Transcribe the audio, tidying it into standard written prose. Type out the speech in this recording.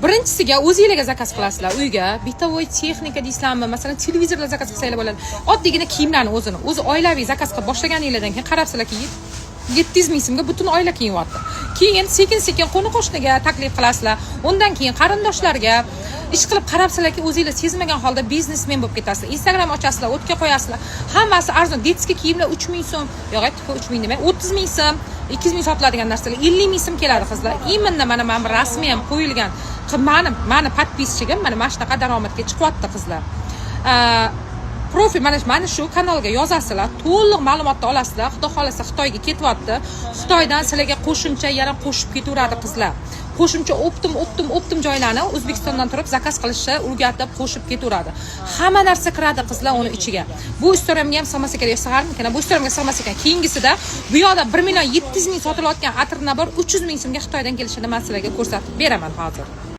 Birinchisiga o'zingizga zakaz qilasizlar uyga. Bitovoy texnika deysizlarmi? Masalan, televizorlar zakaz qilsanglar bo'ladi. Oddiygina kiyimlarni o'zi oilaviy zakaz qilib boshlaganinglardan keyin qarabsizlarki 700 ming so'mga butun oila kiyinyapti. Keyin sekin-sekin qo'ni-qo'shniga taklif qilasizlar. Undan keyin qarindoshlarga ish qilib qarabsizlarki, o'zingizlar sezmagan holda biznesmen bo'lib ketasizlar. Instagram ochasizlar, o'tga qo'yasizlar. Hammasi arzon. Detskiy kiyimlar 3 ming so'm, yo'q, 3 ming demay, 30 ming so'm, 200 ming sotiladigan narsalar 50 ming so'm keladi qizlar. Iminda mana rasmiy ham qo'yilgan. Mani podpischigim mana shunaqa daromadga chiqyapti qizlar. Profil mana shu kanalga yozasizlar, to'liq ma'lumotni olasizlar. Xudo xolasa Xitoyga ketyapti. Xitoydan sizlarga qo'shimcha yana qo'shib ketaveradi qizlar. Qo'shimcha optim joylarni O'zbekistondan turib zakaz qilishni o'rgatib qo'shib ketaveradi. Hamma narsa kiradi qizlar uni ichiga. Bu istoramga ham sig'mas ekan, sig'armikan. Bu istoramga sig'mas ekan. Keyingisida bu yoqda 1 million 700 ming sotilayotgan atr nabor 300 ming so'mga Xitoydan kelishini men sizlarga ko'rsatib beraman hozir.